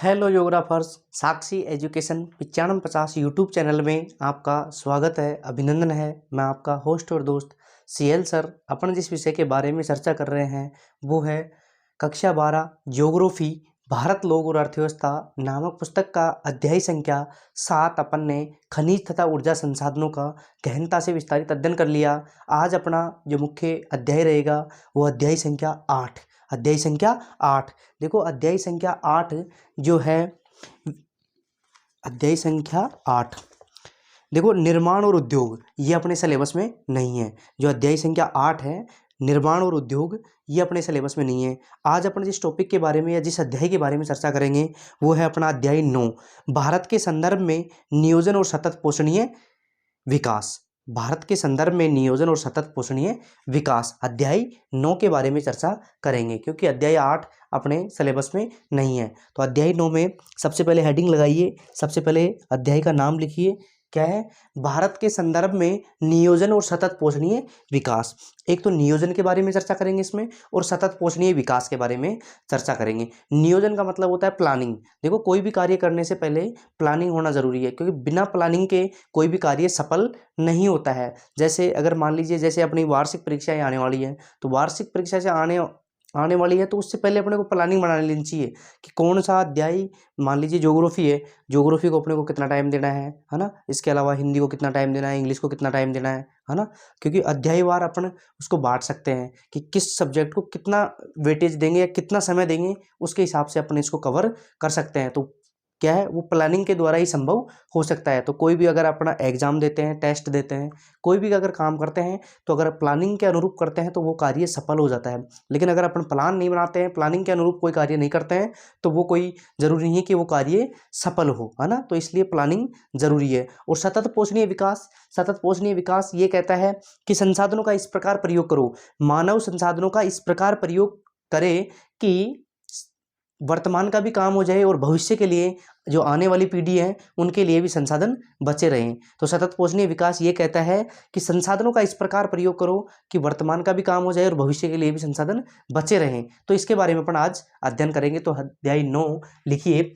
Hello योग्राफर्स, साक्षी education 9550 YouTube channel में आपका स्वागत है, अभिनंदन है। मैं आपका होस्ट और दोस्त सीएल सर। अपन जिस विषय के बारे में चर्चा कर रहे हैं वो है कक्षा 12 ज्योग्राफी भारत लोग और अर्थव्यवस्था नामक पुस्तक का अध्याय संख्या 7। अपन ने खनिज तथा ऊर्जा संसाधनों का गहनता से विस्तारित अध्ययन कर लिया। आज अपना जो मुख्य अध्याय रहेगा वो अध्याय संख्या 8। अध्याय संख्या 8 देखो, अध्याय संख्या 8 जो है अध्याय संख्या 8 देखो, निर्माण और उद्योग, ये अपने सिलेबस में नहीं है। जो अध्याय संख्या 8 है निर्माण और उद्योग, ये अपने सिलेबस में नहीं है। आज अपन जिस टॉपिक के बारे में या जिस अध्याय के बारे में चर्चा करेंगे वो है अपना अध्याय 9, भारत के संदर्भ में नियोजन और सतत पोषणीय विकास। भारत के संदर्भ में नियोजन और सतत पोषणीय विकास, अध्याय 9 के बारे में चर्चा करेंगे, क्योंकि अध्याय 8 अपने सिलेबस में नहीं है। तो अध्याय 9 में सबसे पहले हेडिंग लगाइए, सबसे पहले अध्याय का नाम लिखिए, क्या है? भारत के संदर्भ में नियोजन और सतत पोषणीय विकास। एक तो नियोजन के बारे में चर्चा करेंगे इसमें, और सतत पोषणीय विकास के बारे में चर्चा करेंगे। नियोजन का मतलब होता है प्लानिंग। देखो, कोई भी कार्य करने से पहले प्लानिंग होना जरूरी है, क्योंकि बिना प्लानिंग के कोई भी कार्य सफल नहीं होता है। जैसे अगर मान लीजिए, जैसे अपनी वार्षिक परीक्षाएं आने वाली है, तो वार्षिक परीक्षा से आने वाली है तो उससे पहले अपने को प्लानिंग बना लेनी चाहिए कि कौन सा अध्याय, मान लीजिए ज्योग्राफी है, ज्योग्राफी को अपने को कितना टाइम देना है ना। इसके अलावा हिंदी को कितना टाइम देना है, इंग्लिश को कितना टाइम देना है ना। क्योंकि अध्यायवार अपन उसको बांट सकते हैं कि किस सब्जेक्ट को कितना वेटेज देंगे या कितना समय देंगे, उसके हिसाब से अपन इसको कवर कर सकते हैं। तो क्या है, वो प्लानिंग के द्वारा ही संभव हो सकता है। तो कोई भी अगर अपना एग्जाम देते हैं, टेस्ट देते हैं, कोई भी अगर काम करते हैं, तो अगर प्लानिंग के अनुरूप करते हैं तो वो कार्य सफल हो जाता है। लेकिन अगर अपन प्लान नहीं बनाते हैं, प्लानिंग के अनुरूप कोई कार्य नहीं करते हैं, तो वो कोई जरूरी नहीं है कि वो कार्य सफल हो, है ना। तो इसलिए प्लानिंग जरूरी है। और सतत पोषणीय विकास, सतत पोषणीय विकास ये कहता है कि संसाधनों का इस प्रकार प्रयोग करो, मानव संसाधनों का इस प्रकार प्रयोग करे कि वर्तमान का भी काम हो जाए और भविष्य के लिए जो आने वाली पीढ़ी है उनके लिए भी संसाधन बचे रहें। तो सतत पोषणीय विकास ये कहता है कि संसाधनों का इस प्रकार प्रयोग करो कि वर्तमान का भी काम हो जाए और भविष्य के लिए भी संसाधन बचे रहें। तो इसके बारे में अपन आज अध्ययन करेंगे। तो अध्याय 9 लिखिए,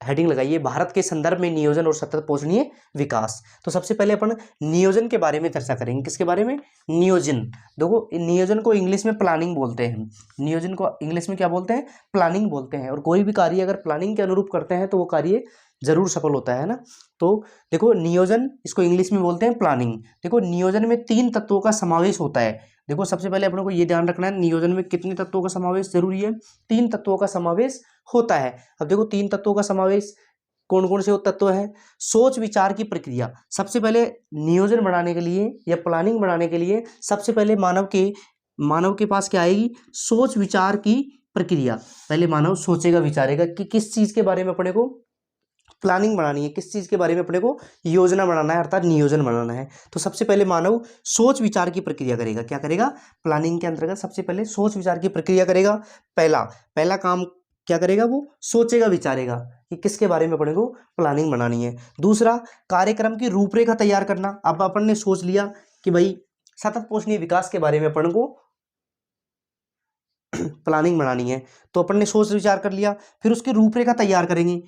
हेडिंग लगाइए, भारत के संदर्भ में नियोजन और सतत पोषणीय विकास। तो सबसे पहले अपन नियोजन के बारे में चर्चा करेंगे। किसके बारे में? नियोजन। देखो, नियोजन को इंग्लिश में प्लानिंग बोलते हैं। नियोजन को इंग्लिश में क्या बोलते हैं? प्लानिंग बोलते हैं। और कोई भी कार्य अगर प्लानिंग के अनुरूप करते हैं तो वो कार्य जरूर सफल होता है ना। तो देखो, नियोजन, इसको इंग्लिश में बोलते हैं प्लानिंग। देखो, नियोजन में 3 तत्वों का समावेश होता है। देखो, सबसे पहले अपने को ये ध्यान रखना है, नियोजन में कितने तत्वों का समावेश जरूरी है? 3 तत्वों का समावेश होता है। अब देखो, 3 तत्वों का समावेश कौन कौन से तत्व हैं? सोच विचार की प्रक्रिया। सबसे पहले नियोजन बनाने के लिए या प्लानिंग बनाने के लिए सबसे पहले मानव के पास क्या आएगी? सोच विचार की प्रक्रिया। पहले मानव सोचेगा, विचारेगा कि किस चीज के बारे में अपने को प्लानिंग बनानी है, किस चीज के बारे में अपने को योजना बनाना है, अर्थात नियोजन बनाना है। तो सबसे पहले मानव सोच विचार की प्रक्रिया करेगा। क्या करेगा? प्लानिंग के अंतर्गत सबसे पहले सोच विचार की प्रक्रिया करेगा। पहला काम क्या करेगा? वो सोचेगा, विचारेगा कि किसके बारे में अपने को प्लानिंग बनानी है। दूसरा, कार्यक्रम की रूपरेखा तैयार करना। अब अपन ने सोच लिया कि भाई सतत पोषणीय विकास के बारे में अपन को प्लानिंग बनानी है, तो अपन ने सोच विचार कर लिया। फिर उसकी रूपरेखा तैयार करेंगे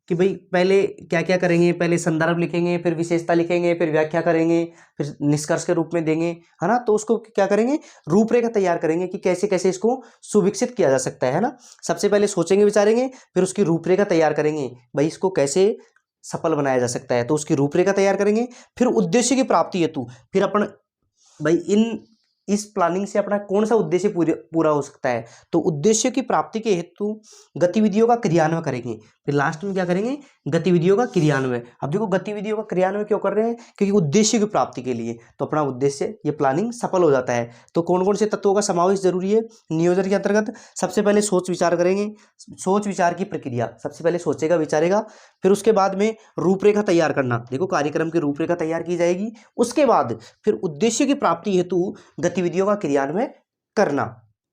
कि भाई पहले क्या क्या करेंगे। पहले संदर्भ लिखेंगे, फिर विशेषता लिखेंगे, फिर व्याख्या करेंगे, फिर निष्कर्ष के रूप में देंगे, है ना। तो उसको क्या करेंगे? रूपरेखा तैयार करेंगे कि कैसे कैसे इसको सुविकसित किया जा सकता है ना। सबसे पहले सोचेंगे, विचारेंगे, फिर उसकी रूपरेखा तैयार करेंगे, भाई इसको कैसे सफल बनाया जा सकता है, तो उसकी रूपरेखा तैयार करेंगे। फिर उद्देश्य की प्राप्ति हेतु फिर अपन भाई इस प्लानिंग से अपना कौन सा उद्देश्य पूरा हो सकता है, तो उद्देश्य की प्राप्ति के हेतु गतिविधियों का क्रियान्वयन करेंगे। फिर लास्ट में क्या करेंगे? गतिविधियों का क्रियान्वयन। अब देखो, गतिविधियों का क्रियान्वयन क्यों कर रहे हैं? क्योंकि उद्देश्य की प्राप्ति के लिए। तो अपना उद्देश्य, ये प्लानिंग सफल हो जाता है। तो कौन कौन से तत्वों का समावेश जरूरी है नियोजन के अंतर्गत? सबसे पहले सोच विचार करेंगे, सोच विचार की प्रक्रिया। सबसे पहले सोचेगा, विचारेगा, फिर उसके बाद में रूपरेखा तैयार करना। देखो, कार्यक्रम की रूपरेखा तैयार की जाएगी। उसके बाद फिर उद्देश्य की प्राप्ति हेतु गतिविधियों का क्रियान्वयन करना,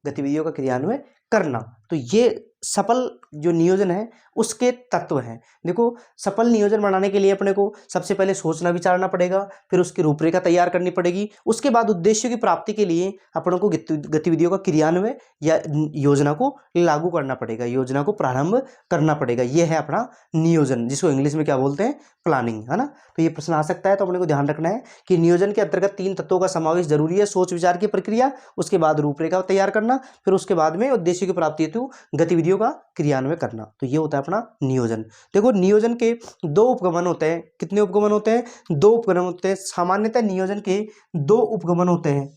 गतिविधियों का क्रियान्वयन करना। तो ये सफल जो नियोजन है उसके तत्व हैं। देखो, सफल नियोजन बनाने के लिए अपने को सबसे पहले सोचना विचारना पड़ेगा, फिर उसकी रूपरेखा तैयार करनी पड़ेगी, उसके बाद उद्देश्य की प्राप्ति के लिए अपनों को गतिविधियों का क्रियान्वयन या योजना को लागू करना पड़ेगा, योजना को प्रारंभ करना पड़ेगा। यह है अपना नियोजन, जिसको इंग्लिश में क्या बोलते हैं, प्लानिंग, है ना। तो ये प्रश्न आ सकता है, तो अपने को ध्यान रखना है कि नियोजन के अंतर्गत 3 तत्वों का समावेश जरूरी है। सोच विचार की प्रक्रिया, उसके बाद रूपरेखा तैयार करना, फिर उसके बाद में उद्देश्य की प्राप्ति हेतु गतिविधियों का क्रियान्वयन करना। तो ये होता है अपना नियोजन। देखो, नियोजन के 2 उपगमन होते हैं। कितने उपगमन होते हैं? 2 उपगमन होते हैं। सामान्यतः नियोजन के 2 उपगमन होते हैं।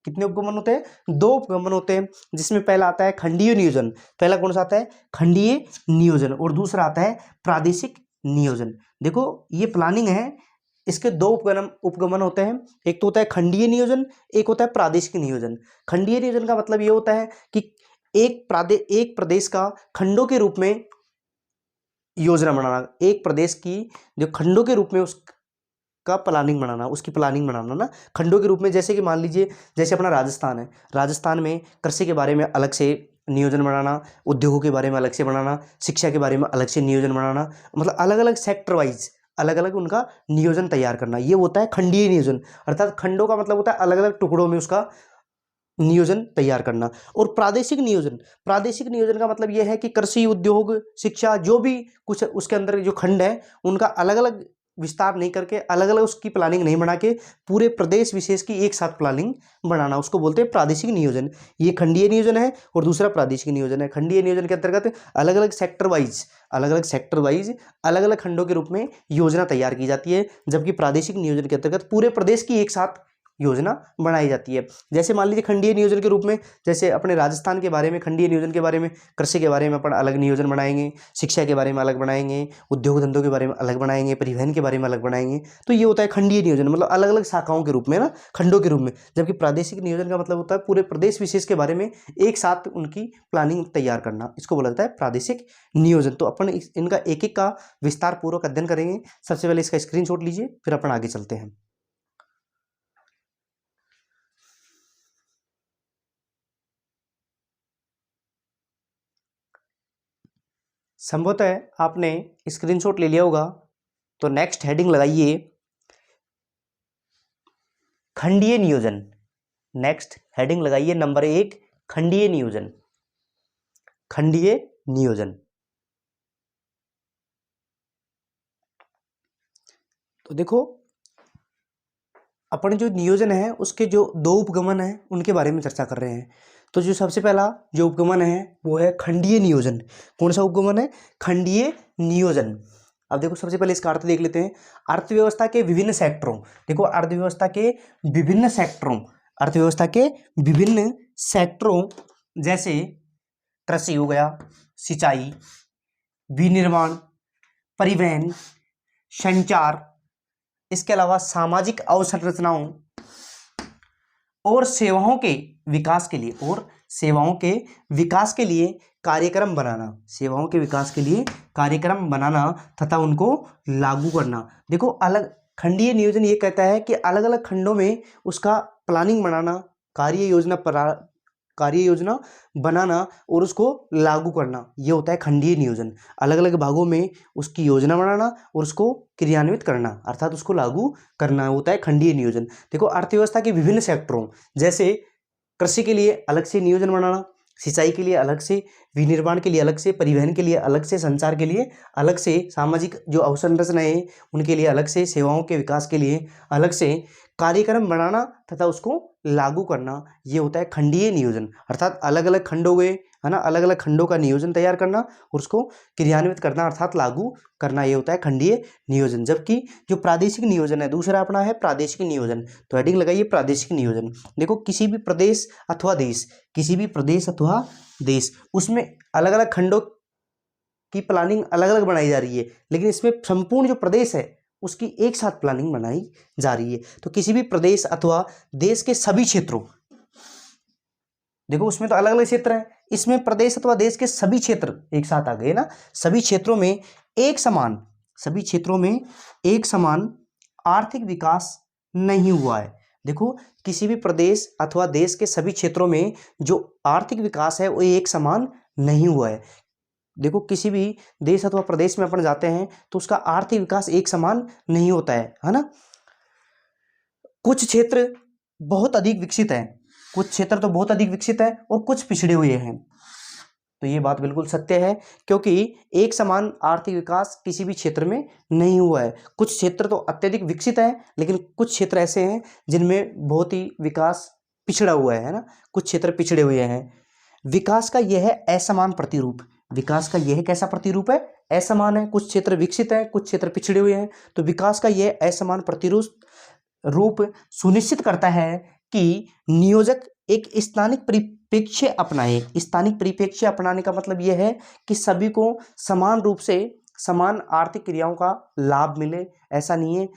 कितने उपगमन होते हैं? 2 उपगमन होते हैं, जिसमें पहला आता है खंडीय नियोजन। पहला कौन सा आता है? खंडीय नियोजन। और दूसरा आता है प्रादेशिक नियोजन। देखो, ये प्लानिंग है, इसके 2 उपगमन होते हैं। एक तो होता है खंडीय नियोजन, एक होता है प्रादेशिक नियोजन। खंडीय नियोजन का मतलब ये होता है कि एक प्रदेश का खंडों के रूप में योजना बनाना, एक प्रदेश की जो खंडों के रूप में उसका प्लानिंग बनाना, उसकी प्लानिंग बनाना ना, खंडों के रूप में। जैसे कि मान लीजिए, जैसे अपना राजस्थान है, राजस्थान में कृषि के बारे में अलग से नियोजन बनाना, उद्योगों के बारे में अलग से बनाना, शिक्षा के बारे में अलग से नियोजन बनाना, मतलब अलग अलग सेक्टर वाइज अलग अलग उनका नियोजन तैयार करना, ये होता है खंडीय नियोजन। अर्थात खंडों का मतलब होता है अलग अलग टुकड़ों में उसका नियोजन तैयार करना। और प्रादेशिक नियोजन, प्रादेशिक नियोजन का मतलब यह है कि कृषि, उद्योग, शिक्षा, जो भी कुछ उसके अंदर जो खंड है, उनका अलग अलग विस्तार नहीं करके, अलग अलग उसकी प्लानिंग नहीं बना के, पूरे प्रदेश विशेष की एक साथ प्लानिंग बनाना, उसको बोलते हैं प्रादेशिक नियोजन। ये खंडीय नियोजन है और दूसरा प्रादेशिक नियोजन है। खंडीय नियोजन के अंतर्गत अलग अलग सेक्टर वाइज अलग अलग खंडों के रूप में योजना तैयार की जाती है, जबकि प्रादेशिक नियोजन के अंतर्गत पूरे प्रदेश की एक साथ योजना बनाई जाती है। जैसे मान लीजिए खंडीय नियोजन के रूप में, जैसे अपने राजस्थान के बारे में, खंडीय नियोजन के बारे में, कृषि के बारे में अपन अलग नियोजन बनाएंगे, शिक्षा के बारे में अलग बनाएंगे, उद्योग धंधों के बारे में अलग बनाएंगे, परिवहन के बारे में अलग बनाएंगे। तो ये होता है खंडीय नियोजन, मतलब अलग अलग शाखाओं के रूप में ना, खंडों के रूप में। जबकि प्रादेशिक नियोजन का मतलब होता है पूरे प्रदेश विशेष के बारे में एक साथ उनकी प्लानिंग तैयार करना, इसको बोला जाता है प्रादेशिक नियोजन। तो अपन इनका एक एक का विस्तार पूर्वक अध्ययन करेंगे। सबसे पहले इसका स्क्रीनशॉट लीजिए, फिर अपन आगे चलते हैं। संभवतः आपने स्क्रीनशॉट ले लिया होगा, तो नेक्स्ट हेडिंग लगाइए खंडीय नियोजन। नेक्स्ट हेडिंग लगाइए नंबर 1, खंडीय नियोजन। खंडीय नियोजन। तो देखो, अपन जो नियोजन है उसके जो 2 उपगमन है उनके बारे में चर्चा कर रहे हैं। तो जो सबसे पहला जो उपगमन है वो है खंडीय नियोजन। कौन सा उपगमन है? खंडीय नियोजन। अब देखो, सबसे पहले इसका अर्थ देख लेते हैं। अर्थव्यवस्था के विभिन्न सेक्टरों, देखो अर्थव्यवस्था के विभिन्न सेक्टरों, अर्थव्यवस्था के विभिन्न सेक्टरों जैसे कृषि हो गया, सिंचाई, विनिर्माण, परिवहन, संचार, इसके अलावा सामाजिक अवसंरचनाओं और सेवाओं के विकास के लिए, और सेवाओं के विकास के लिए कार्यक्रम बनाना, सेवाओं के विकास के लिए कार्यक्रम बनाना तथा उनको लागू करना। देखो, अलग खंडीय नियोजन ये कहता है कि अलग अलग खंडों में उसका प्लानिंग बनाना, कार्य योजना बनाना और उसको लागू करना, ये होता है खंडीय नियोजन। अलग अलग भागों में उसकी योजना बनाना और उसको क्रियान्वित करना, अर्थात उसको लागू करना होता है खंडीय नियोजन। देखो, अर्थव्यवस्था के विभिन्न सेक्टरों जैसे कृषि के लिए अलग से नियोजन बनाना, सिंचाई के लिए अलग से, विनिर्माण के लिए अलग से, परिवहन के लिए अलग से, संचार के लिए अलग से, सामाजिक जो अवसंरचनाएं हैं उनके लिए अलग से, सेवाओं के विकास के लिए अलग से कार्यक्रम बनाना तथा उसको लागू करना, ये होता है खंडीय नियोजन। अर्थात अलग अलग खंड हो गए, है ना, अलग अलग खंडों का नियोजन तैयार करना और उसको क्रियान्वित करना अर्थात लागू करना, ये होता है खंडीय नियोजन। जबकि जो प्रादेशिक नियोजन है दूसरा अपना है प्रादेशिक नियोजन। तो हेडिंग लगाइए प्रादेशिक नियोजन। देखो, किसी भी प्रदेश अथवा देश, किसी भी प्रदेश अथवा देश, उसमें अलग अलग खंडों की प्लानिंग अलग अलग बनाई जा रही है, लेकिन इसमें संपूर्ण जो प्रदेश है उसकी एक साथ प्लानिंग बनाई जा रही है। तो किसी भी प्रदेश अथवा देश के सभी क्षेत्रों, देखो उसमें तो अलग अलग क्षेत्र हैं, इसमें प्रदेश अथवा देश के सभी क्षेत्र एक साथ आ गए ना। सभी क्षेत्रों में एक समान, सभी क्षेत्रों में एक समान आर्थिक विकास नहीं हुआ है। देखो, किसी भी प्रदेश अथवा देश के सभी क्षेत्रों में जो आर्थिक विकास है वो एक समान नहीं हुआ है। देखो किसी भी देश अथवा प्रदेश में अपन जाते हैं तो उसका आर्थिक विकास एक समान नहीं होता है ना। कुछ क्षेत्र बहुत अधिक विकसित है, कुछ क्षेत्र तो बहुत अधिक विकसित है और कुछ पिछड़े हुए हैं। तो ये बात बिल्कुल सत्य है, क्योंकि एक समान आर्थिक विकास किसी भी क्षेत्र में नहीं हुआ है। कुछ क्षेत्र तो अत्यधिक विकसित है, लेकिन कुछ क्षेत्र ऐसे हैं जिनमें बहुत ही विकास पिछड़ा हुआ है ना, कुछ क्षेत्र पिछड़े हुए हैं। विकास का यह असमान प्रतिरूप, विकास का यह कैसा प्रतिरूप है, असमान है। कुछ क्षेत्र विकसित है, कुछ क्षेत्र पिछड़े हुए हैं। तो विकास का यह असमान प्रतिरूप सुनिश्चित करता है कि नियोजक एक स्थानिक परिप्रेक्ष्य अपनाए। स्थानिक परिप्रेक्ष्य अपनाने का मतलब यह है कि सभी को समान रूप से समान आर्थिक क्रियाओं का लाभ मिले। ऐसा नहीं है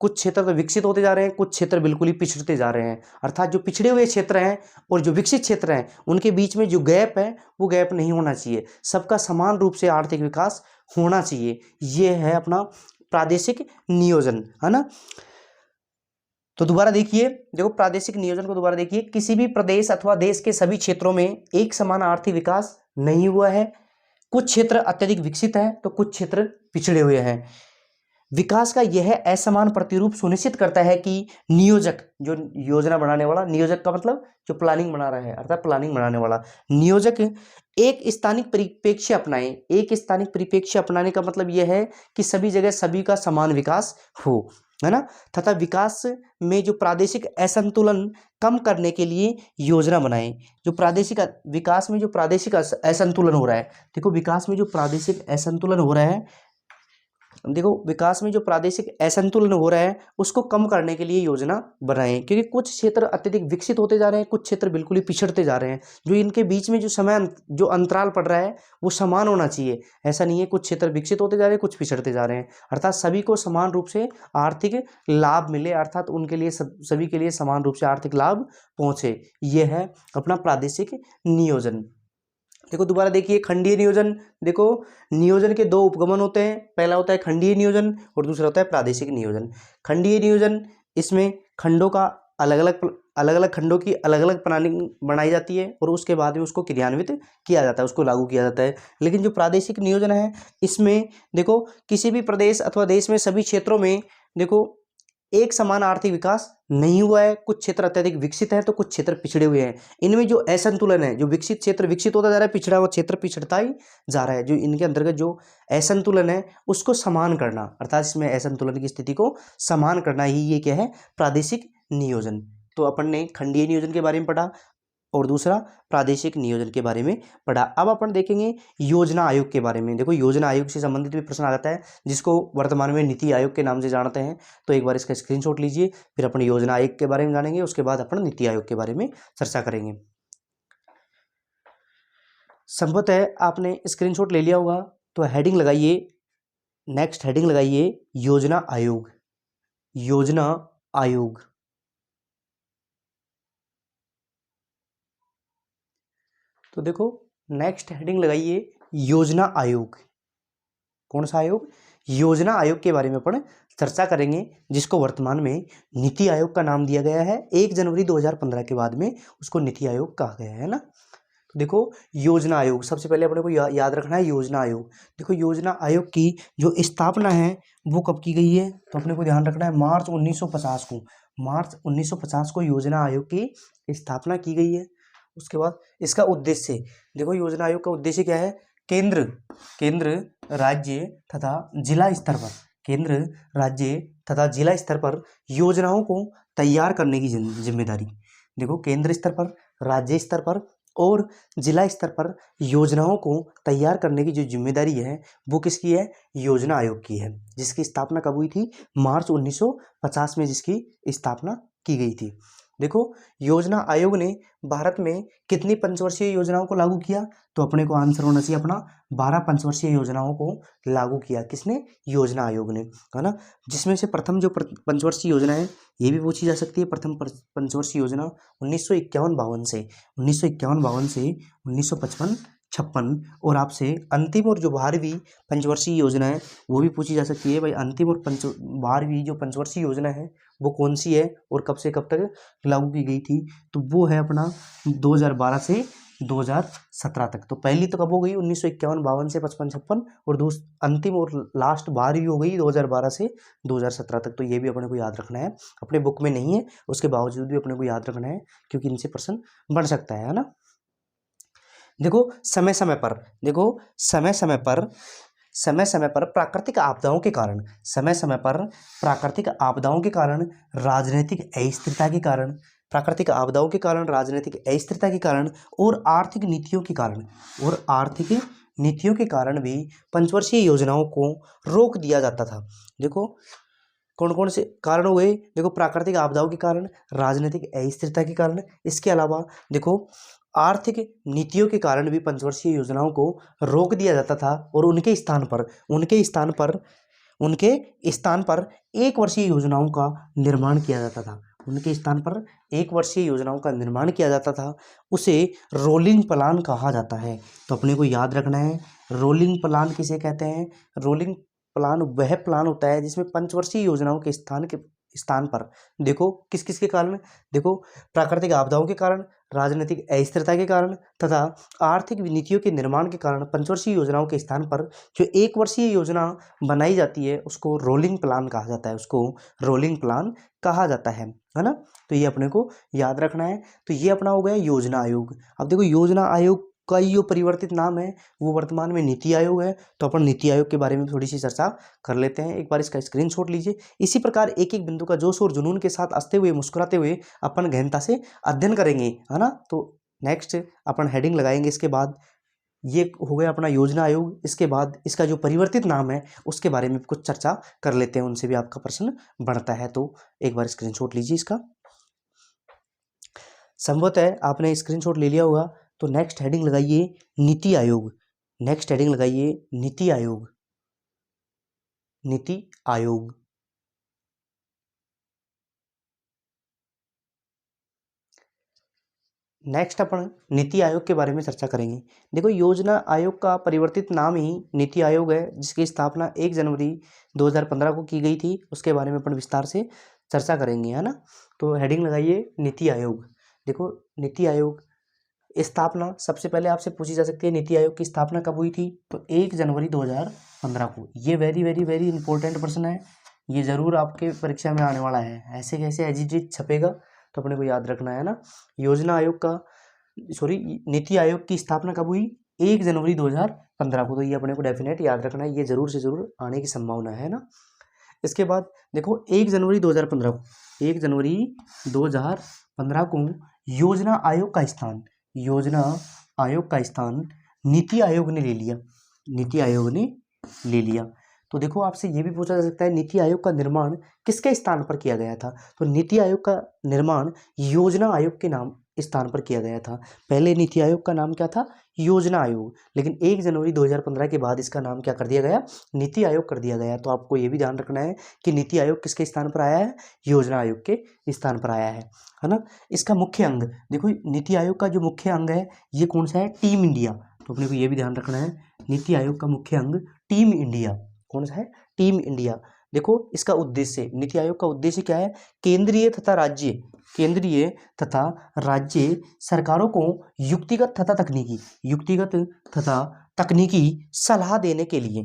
कुछ क्षेत्र तो विकसित होते जा रहे हैं, कुछ क्षेत्र बिल्कुल ही पिछड़ते जा रहे हैं। अर्थात जो पिछड़े हुए क्षेत्र हैं और जो विकसित क्षेत्र हैं उनके बीच में जो गैप है वो गैप नहीं होना चाहिए। सबका समान रूप से आर्थिक विकास होना चाहिए। ये है अपना प्रादेशिक नियोजन, है ना। तो दोबारा देखिए, देखो प्रादेशिक नियोजन को दोबारा देखिए। किसी भी प्रदेश अथवा देश के सभी क्षेत्रों में एक समान आर्थिक विकास नहीं हुआ है। कुछ क्षेत्र अत्यधिक विकसित है तो कुछ क्षेत्र पिछड़े हुए हैं। विकास का यह असमान प्रतिरूप सुनिश्चित करता है कि नियोजक, जो योजना बनाने वाला, नियोजक का मतलब जो प्लानिंग बना रहा है, अर्थात प्लानिंग बनाने वाला नियोजक एक स्थानिक परिप्रेक्ष्य अपनाए। एक स्थानिक परिप्रेक्ष्य अपनाने का मतलब यह है कि सभी जगह सभी का समान विकास हो, है ना। तथा विकास में जो प्रादेशिक असंतुलन कम करने के लिए योजना बनाए। जो प्रादेशिक विकास में जो प्रादेशिक असंतुलन हो रहा है, देखो विकास में जो प्रादेशिक असंतुलन हो रहा है, देखो विकास में जो प्रादेशिक असंतुलन हो रहा है उसको कम करने के लिए योजना बनाएं। क्योंकि कुछ क्षेत्र अत्यधिक विकसित होते जा रहे हैं, कुछ क्षेत्र बिल्कुल ही पिछड़ते जा रहे हैं। जो इनके बीच में जो जो अंतराल पड़ रहा है वो समान होना चाहिए। ऐसा नहीं है कुछ क्षेत्र विकसित होते जा रहे हैं, कुछ पिछड़ते जा रहे हैं। अर्थात सभी को समान रूप से आर्थिक लाभ मिले, अर्थात उनके लिए सभी के लिए समान रूप से आर्थिक लाभ पहुंचे। यह है अपना प्रादेशिक नियोजन। देखो दोबारा देखिए खंडीय नियोजन। देखो नियोजन के दो उपगमन होते हैं, पहला होता है खंडीय नियोजन और दूसरा होता है प्रादेशिक नियोजन। खंडीय नियोजन, इसमें खंडों का अलग अलग खंडों की अलग अलग प्लानिंग बनाई जाती है और उसके बाद में उसको क्रियान्वित किया जाता है, उसको लागू किया जाता है। लेकिन जो प्रादेशिक नियोजन है इसमें देखो किसी भी प्रदेश अथवा देश में सभी क्षेत्रों में देखो एक समान आर्थिक विकास नहीं हुआ है। कुछ क्षेत्र अत्यधिक विकसित है तो कुछ क्षेत्र पिछड़े हुए हैं। इनमें जो असंतुलन है, जो विकसित क्षेत्र विकसित होता जा रहा है, पिछड़ा हुआ क्षेत्र पिछड़ता ही जा रहा है। जो इनके अंतर्गत जो असंतुलन है उसको समान करना, अर्थात इसमें असंतुलन की स्थिति को समान करना ही ये क्या है, प्रादेशिक नियोजन। तो अपन ने खंडीय नियोजन के बारे में पढ़ा और दूसरा प्रादेशिक नियोजन के बारे में पढ़ा। अब अपन देखेंगे योजना आयोग के बारे में। देखो योजना आयोग से संबंधित भी प्रश्न आता है, जिसको वर्तमान में नीति आयोग के नाम से जानते हैं। तो एक बार इसका स्क्रीनशॉट लीजिए, फिर अपन योजना आयोग के बारे में जानेंगे, उसके बाद अपन नीति आयोग के बारे में चर्चा करेंगे। संभवत है आपने स्क्रीनशॉट ले लिया होगा, तो हेडिंग लगाइए, नेक्स्ट हेडिंग लगाइए योजना आयोग। योजना आयोग, तो देखो नेक्स्ट हेडिंग लगाइए योजना आयोग। कौन सा आयोग, योजना आयोग के बारे में अपन चर्चा करेंगे, जिसको वर्तमान में नीति आयोग का नाम दिया गया है। 1 जनवरी 2015 के बाद में उसको नीति आयोग कहा गया है ना। तो देखो योजना आयोग, सबसे पहले अपने को याद रखना है योजना आयोग। देखो योजना आयोग की जो स्थापना है वो कब की गई है, तो अपने को ध्यान रखना है मार्च 1950 को। मार्च 1950 को योजना आयोग की स्थापना की गई है। उसके बाद इसका उद्देश्य, देखो योजना आयोग का उद्देश्य क्या है, केंद्र राज्य तथा जिला स्तर पर, केंद्र राज्य तथा जिला स्तर पर योजनाओं को तैयार करने की जिम्मेदारी। देखो केंद्र स्तर पर, राज्य स्तर पर और जिला स्तर पर योजनाओं को तैयार करने की जो जिम्मेदारी है वो किसकी है, योजना आयोग की है। जिसकी स्थापना कब हुई थी, मार्च 1950 में जिसकी स्थापना की गई थी। देखो योजना आयोग ने भारत में कितनी पंचवर्षीय योजनाओं को लागू किया, तो अपने को आंसर होना चाहिए अपना 12 पंचवर्षीय योजनाओं को लागू किया। किसने, योजना आयोग ने, है ना। जिसमें से प्रथम जो पंचवर्षीय योजना है ये भी पूछी जा सकती है। प्रथम पंचवर्षीय योजना 1951-52 से 1955-56, और आपसे अंतिम और जो 12वीं पंचवर्षीय योजना है वो भी पूछी जा सकती है। भाई अंतिम और 12वीं जो पंचवर्षीय योजना है वो कौन सी है और कब से कब तक लागू की गई थी, तो वो है अपना 2012 से 2017 तक। तो पहली तो कब हो गई 1951-52 से 55-56, और अंतिम और लास्ट बार ही हो गई 2012 से 2017 तक। तो ये भी अपने को याद रखना है, अपने बुक में नहीं है उसके बावजूद भी अपने को याद रखना है, क्योंकि इनसे प्रश्न बन सकता है ना। देखो समय समय पर, देखो समय समय पर प्राकृतिक आपदाओं के कारण, समय समय पर प्राकृतिक आपदाओं के कारण, राजनीतिक अस्थिरता के कारण, प्राकृतिक आपदाओं के कारण, राजनीतिक अस्थिरता के कारण और आर्थिक नीतियों के कारण, और आर्थिक नीतियों के कारण भी पंचवर्षीय योजनाओं को रोक दिया जाता था। देखो कौन कौन से कारण हुए, देखो प्राकृतिक आपदाओं के कारण, राजनीतिक अस्थिरता के कारण, इसके अलावा देखो आर्थिक नीतियों के कारण भी पंचवर्षीय योजनाओं को रोक दिया जाता था, और उनके स्थान पर एक वर्षीय योजनाओं का निर्माण किया जाता था। उनके स्थान पर एक वर्षीय योजनाओं का निर्माण किया जाता था, उसे रोलिंग प्लान कहा जाता है। तो अपने को याद रखना है, रोलिंग प्लान किसे कहते हैं। रोलिंग प्लान वह प्लान होता है जिसमें पंचवर्षीय योजनाओं के स्थान पर देखो किस किस के कारण, देखो प्राकृतिक आपदाओं के कारण, राजनीतिक अस्थिरता के कारण तथा आर्थिक नीतियों के निर्माण के कारण पंचवर्षीय योजनाओं के स्थान पर जो एक वर्षीय योजना बनाई जाती है उसको रोलिंग प्लान कहा जाता है, उसको रोलिंग प्लान कहा जाता है ना। तो ये अपने को याद रखना है। तो ये अपना हो गया योजना आयोग। अब देखो योजना आयोग का जो परिवर्तित नाम है वो वर्तमान में नीति आयोग है। तो अपन नीति आयोग के बारे में थोड़ी सी चर्चा कर लेते हैं, एक बार इसका स्क्रीनशॉट लीजिए। इसी प्रकार एक एक बिंदु का जोश और जुनून के साथ हंसते हुए मुस्कुराते हुए अपन गहनता से अध्ययन करेंगे, है ना। तो नेक्स्ट अपन हेडिंग लगाएंगे, इसके बाद ये हो गया अपना योजना आयोग। इसके बाद इसका जो परिवर्तित नाम है उसके बारे में कुछ चर्चा कर लेते हैं, उनसे भी आपका प्रश्न बढ़ता है। तो एक बार स्क्रीनशॉट लीजिए इसका। संभवत है आपने स्क्रीनशॉट ले लिया होगा। तो नेक्स्ट हेडिंग लगाइए नीति आयोग। नेक्स्ट हेडिंग लगाइए नीति आयोग। नीति आयोग। नेक्स्ट अपन नीति आयोग के बारे में चर्चा करेंगे। देखो योजना आयोग का परिवर्तित नाम ही नीति आयोग है, जिसकी स्थापना 1 जनवरी 2015 को की गई थी। उसके बारे में अपन विस्तार से चर्चा करेंगे, है ना। तो हेडिंग लगाइए नीति आयोग। देखो नीति आयोग स्थापना सबसे पहले आपसे पूछी जा सकती है, नीति आयोग की स्थापना कब हुई थी। तो 1 जनवरी 2015 को। ये वेरी वेरी वेरी इंपॉर्टेंट प्रश्न है, ये जरूर आपके परीक्षा में आने वाला है। ऐसे कैसे एजिट छपेगा, तो अपने को याद रखना है ना। योजना आयोग का नीति आयोग की स्थापना कब हुई, 1 जनवरी 2015 को। तो ये अपने को डेफिनेट याद रखना है, ये जरूर से जरूर आने की संभावना है ना। इसके बाद देखो 1 जनवरी 2015 को, 1 जनवरी 2015 को योजना आयोग का स्थान, योजना आयोग का स्थान नीति आयोग ने ले लिया। नीति आयोग ने ले लिया। तो देखो आपसे ये भी पूछा जा सकता है नीति आयोग का निर्माण किसके स्थान पर किया गया था। तो नीति आयोग का निर्माण योजना आयोग के नाम स्थान पर किया गया था। पहले नीति आयोग का नाम क्या था, योजना आयोग, लेकिन 1 जनवरी 2015 के बाद इसका नाम क्या कर दिया गया, नीति आयोग कर दिया गया। तो आपको ये भी ध्यान रखना है कि नीति आयोग किसके स्थान पर आया है, योजना आयोग के स्थान पर आया है ना। इसका मुख्य अंग देखो, नीति आयोग का जो मुख्य अंग है ये कौन सा है, टीम इंडिया। तो अपने को ये भी ध्यान रखना है, नीति आयोग का मुख्य अंग टीम इंडिया। कौन सा है, टीम इंडिया। देखो इसका उद्देश्य, नीति आयोग का उद्देश्य क्या है, केंद्रीय तथा राज्य सरकारों को युक्तिगत तथा तकनीकी सलाह देने के लिए।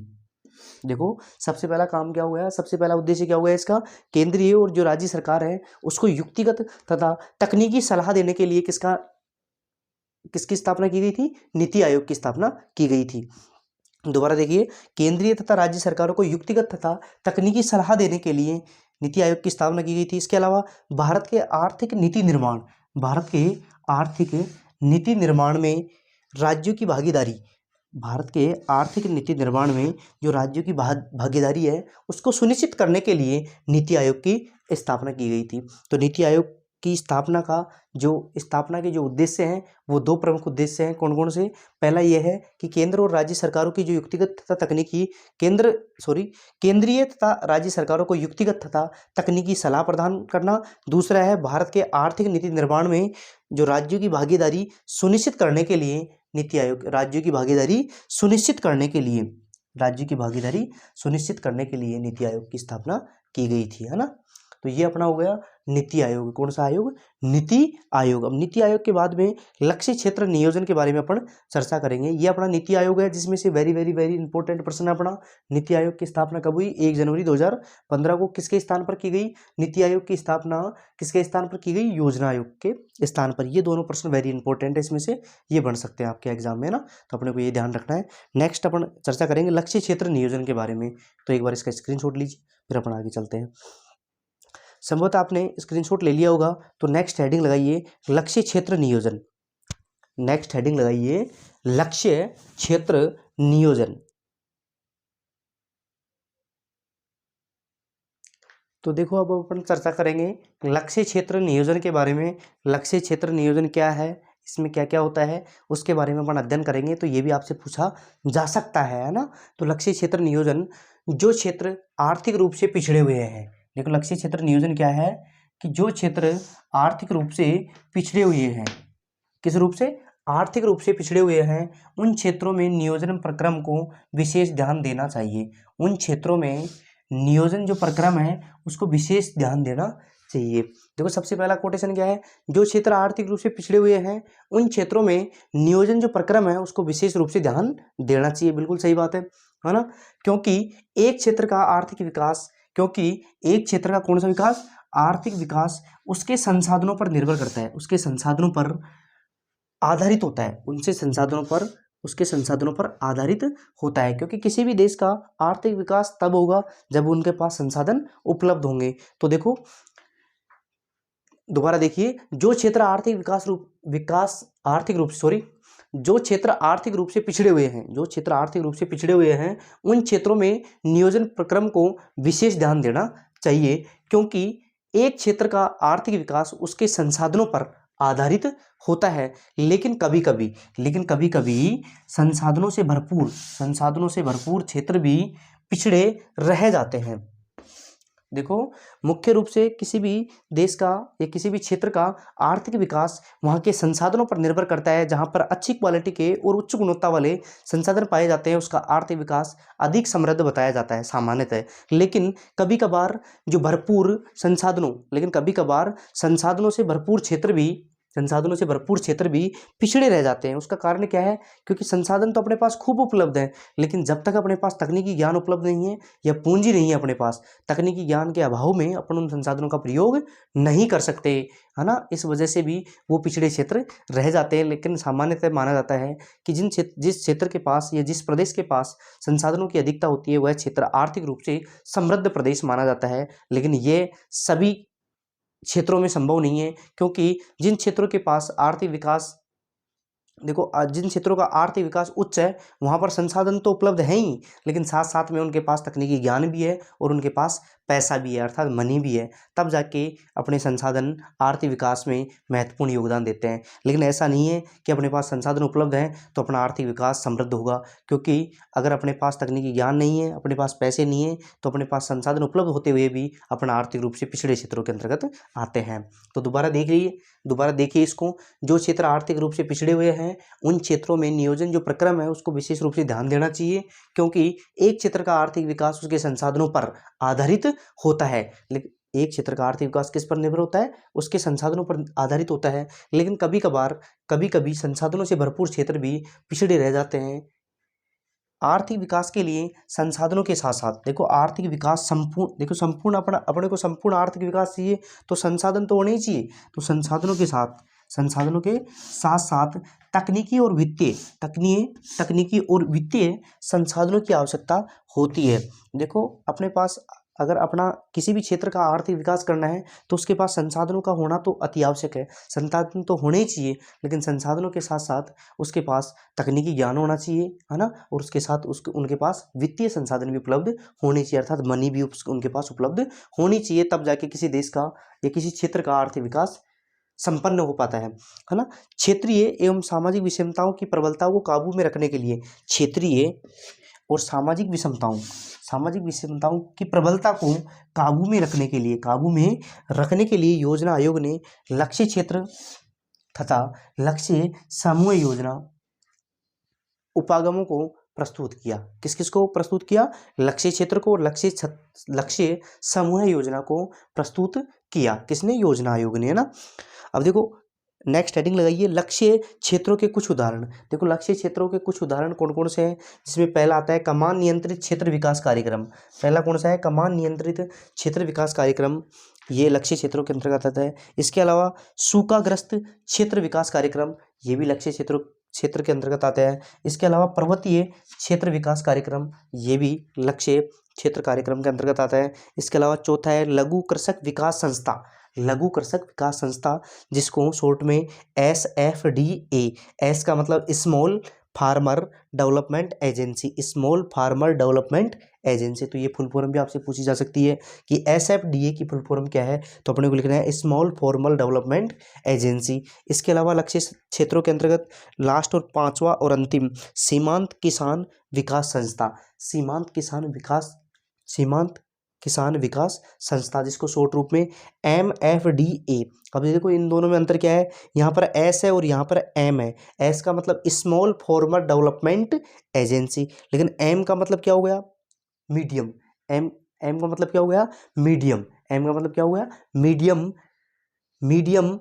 देखो सबसे पहला काम क्या हुआ है, सबसे पहला उद्देश्य क्या हुआ है इसका, केंद्रीय और जो राज्य सरकार है उसको युक्तिगत तथा तकनीकी सलाह देने के लिए किसकी स्थापना की गई थी, नीति आयोग की स्थापना की गई थी। दोबारा देखिए, केंद्रीय तथा राज्य सरकारों को युक्तिगत तथा तकनीकी सलाह देने के लिए नीति आयोग की स्थापना की गई थी। इसके अलावा भारत के आर्थिक नीति निर्माण में राज्यों की भागीदारी, भारत के आर्थिक नीति निर्माण में जो राज्यों की भागीदारी है उसको सुनिश्चित करने के लिए नीति आयोग की स्थापना की गई थी। तो नीति आयोग की स्थापना के जो उद्देश्य हैं वो 2 प्रमुख उद्देश्य हैं। कौन कौन से, पहला यह है कि केंद्र और राज्य सरकारों की जो युक्तिगत तथा तकनीकी केंद्रीय तथा राज्य सरकारों को युक्तिगत तथा तकनीकी सलाह प्रदान करना। दूसरा है भारत के आर्थिक नीति निर्माण में जो राज्यों की भागीदारी सुनिश्चित करने के लिए नीति आयोग, राज्यों की भागीदारी सुनिश्चित करने के लिए नीति आयोग की स्थापना की गई थी, है ना। तो ये अपना हो गया नीति आयोग। कौन सा आयोग? नीति आयोग। अब नीति आयोग के बाद में लक्ष्य क्षेत्र नियोजन के बारे में अपन चर्चा करेंगे। ये अपना नीति आयोग है, जिसमें से वेरी वेरी वेरी इंपॉर्टेंट प्रश्न है अपना। नीति आयोग की स्थापना कब हुई? 1 जनवरी 2015 को। किसके स्थान पर की गई? नीति आयोग की स्थापना किसके स्थान पर की गई? योजना आयोग के स्थान पर। ये दोनों प्रश्न वेरी इंपॉर्टेंट है, इसमें से ये बन सकते हैं आपके एग्जाम में ना, तो अपने को ये ध्यान रखना है। नेक्स्ट अपन चर्चा करेंगे लक्ष्य क्षेत्र नियोजन के बारे में। तो एक बार इसका स्क्रीनशॉट लीजिए, फिर अपन आगे चलते हैं। संभवतः आपने स्क्रीनशॉट ले लिया होगा, तो नेक्स्ट हेडिंग लगाइए लक्ष्य क्षेत्र नियोजन। नेक्स्ट हेडिंग लगाइए लक्ष्य क्षेत्र नियोजन। तो देखो अब अपन चर्चा करेंगे लक्ष्य क्षेत्र नियोजन के बारे में। लक्ष्य क्षेत्र नियोजन क्या है, इसमें क्या क्या होता है, उसके बारे में अपन अध्ययन करेंगे। तो ये भी आपसे पूछा जा सकता है ना। तो लक्ष्य क्षेत्र नियोजन, जो क्षेत्र आर्थिक रूप से पिछड़े हुए हैं। देखो लक्ष्य क्षेत्र नियोजन क्या है कि जो क्षेत्र आर्थिक रूप से पिछड़े हुए हैं, किस रूप से? आर्थिक रूप से पिछड़े हुए हैं, उन क्षेत्रों में नियोजन प्रक्रम को विशेष ध्यान देना चाहिए। उन क्षेत्रों में नियोजन जो प्रक्रम है उसको विशेष ध्यान देना चाहिए। देखो सबसे पहला कोटेशन क्या है? जो क्षेत्र आर्थिक रूप से पिछड़े हुए हैं उन क्षेत्रों में नियोजन जो प्रक्रम है उसको विशेष रूप से ध्यान देना चाहिए। बिल्कुल सही बात है ना। क्योंकि एक क्षेत्र का आर्थिक विकास, क्योंकि एक क्षेत्र का कौन सा विकास? आर्थिक विकास उसके संसाधनों पर निर्भर करता है, उसके संसाधनों पर आधारित होता है, उनसे संसाधनों पर, उसके संसाधनों पर आधारित होता है। क्योंकि किसी भी देश का आर्थिक विकास तब होगा जब उनके पास संसाधन उपलब्ध होंगे। तो देखो दोबारा देखिए, जो क्षेत्र जो क्षेत्र आर्थिक रूप से पिछड़े हुए हैं, जो क्षेत्र आर्थिक रूप से पिछड़े हुए हैं उन क्षेत्रों में नियोजन प्रक्रम को विशेष ध्यान देना चाहिए। क्योंकि एक क्षेत्र का आर्थिक विकास उसके संसाधनों पर आधारित होता है, लेकिन कभी कभी संसाधनों से भरपूर क्षेत्र भी पिछड़े रह जाते हैं। देखो मुख्य रूप से किसी भी देश का या किसी भी क्षेत्र का आर्थिक विकास वहाँ के संसाधनों पर निर्भर करता है। जहाँ पर अच्छी क्वालिटी के और उच्च गुणवत्ता वाले संसाधन पाए जाते हैं उसका आर्थिक विकास अधिक समृद्ध बताया जाता है सामान्यतः। लेकिन कभी कभार संसाधनों से भरपूर क्षेत्र भी पिछड़े रह जाते हैं। उसका कारण क्या है? क्योंकि संसाधन तो अपने पास खूब उपलब्ध है, लेकिन जब तक अपने पास तकनीकी ज्ञान उपलब्ध नहीं है या पूंजी नहीं है अपने पास, तकनीकी ज्ञान के अभाव में अपन उन संसाधनों का प्रयोग नहीं कर सकते, है ना। इस वजह से भी वो पिछड़े क्षेत्र रह जाते हैं। लेकिन सामान्यतः माना जाता है कि जिस क्षेत्र के पास या जिस प्रदेश के पास संसाधनों की अधिकता होती है वह क्षेत्र आर्थिक रूप से समृद्ध प्रदेश माना जाता है। लेकिन ये सभी क्षेत्रों में संभव नहीं है, क्योंकि जिन क्षेत्रों के पास आर्थिक विकास, देखो जिन क्षेत्रों का आर्थिक विकास उच्च है वहाँ पर संसाधन तो उपलब्ध है ही, लेकिन साथ साथ में उनके पास तकनीकी ज्ञान भी है और उनके पास पैसा भी है, अर्थात मनी भी है। तब जाके अपने संसाधन आर्थिक विकास में महत्वपूर्ण योगदान देते हैं। लेकिन ऐसा नहीं है कि अपने पास संसाधन उपलब्ध हैं तो अपना आर्थिक विकास समृद्ध होगा। क्योंकि अगर अपने पास तकनीकी ज्ञान नहीं है, अपने पास पैसे नहीं है, तो अपने पास संसाधन उपलब्ध होते हुए भी अपना आर्थिक रूप से पिछड़े क्षेत्रों के अंतर्गत आते हैं। तो दोबारा देखिए इसको, जो क्षेत्र आर्थिक रूप से पिछड़े हुए हैं उन क्षेत्रों में नियोजन जो प्रक्रम है उसको विशेष रूप से ध्यान देना चाहिए। क्योंकि एक क्षेत्र का आर्थिक विकास उसके संसाधनों पर आधारित होता है, लेकिन एक क्षेत्र का आर्थिक विकास किस पर निर्भर होता है? उसके संसाधनों पर आधारित होता है। लेकिन कभी संसाधनों से भरपूर क्षेत्र भी पिछड़े रह जाते हैं। आर्थिक विकास के लिए संसाधनों के साथ साथ, देखो आर्थिक विकास अपने को संपूर्ण आर्थिक विकास चाहिए तो संसाधन तो होने ही चाहिए। तो संसाधनों के साथ साथ तकनीकी और वित्तीय संसाधनों की आवश्यकता होती है। देखो अपने पास अगर अपना किसी भी क्षेत्र का आर्थिक विकास करना है तो उसके पास संसाधनों का होना तो अति आवश्यक है। संसाधन तो होने ही चाहिए, लेकिन संसाधनों के साथ साथ उसके पास तकनीकी ज्ञान होना चाहिए, है ना। और उसके साथ उनके पास वित्तीय संसाधन भी उपलब्ध होने चाहिए, अर्थात मनी भी उनके पास उपलब्ध होनी चाहिए। तब जाके किसी देश का या किसी क्षेत्र का आर्थिक विकास संपन्न हो पाता है ना। क्षेत्रीय एवं सामाजिक विषमताओं की प्रबलता को काबू में रखने के लिए, क्षेत्रीय और सामाजिक विषमताओं की प्रबलता को काबू में रखने के लिए योजना आयोग ने लक्ष्य क्षेत्र तथा लक्ष्य समूह योजना उपागमों को प्रस्तुत किया। किस किस को प्रस्तुत किया? लक्ष्य क्षेत्र को, लक्ष्य समूह योजना को प्रस्तुत किया। किसने? योजना आयोग ने, है ना। अब देखो नेक्स्ट हेडिंग लगाइए, लक्ष्य क्षेत्रों के कुछ उदाहरण। देखो लक्ष्य क्षेत्रों के कुछ उदाहरण कौन कौन से हैं, जिसमें पहला आता है कमान नियंत्रित क्षेत्र विकास कार्यक्रम। पहला कौन सा है? कमान नियंत्रित क्षेत्र विकास कार्यक्रम, ये लक्ष्य क्षेत्रों के अंतर्गत आता है। इसके अलावा सूखाग्रस्त क्षेत्र विकास कार्यक्रम, ये भी लक्ष्य क्षेत्र के अंतर्गत आता है। इसके अलावा पर्वतीय क्षेत्र विकास कार्यक्रम, ये भी लक्ष्य क्षेत्र कार्यक्रम के अंतर्गत आता है। इसके अलावा चौथा है लघु कृषक विकास संस्था, लघु कृषक विकास संस्था, जिसको शॉर्ट में SFDA, एस का मतलब small farmer development agency, small farmer development agency. तो ये फुल फॉर्म भी आपसे पूछी जा सकती है कि SFDA की फुल फॉर्म क्या है, तो अपने को लिखना है स्मॉल फॉर्मल डेवलपमेंट एजेंसी। इसके अलावा लक्ष्य क्षेत्रों के अंतर्गत लास्ट और पांचवा और अंतिम सीमांत किसान विकास संस्था, सीमांत किसान विकास संस्था, जिसको शॉर्ट रूप में MFDA। अब देखो इन दोनों में अंतर क्या है, यहाँ पर S है और यहाँ पर M है। S का मतलब स्मॉल फार्मर डेवलपमेंट एजेंसी, लेकिन M का मतलब क्या हो गया? मीडियम। M का मतलब क्या हो गया? मीडियम। M का मतलब क्या हो गया? Medium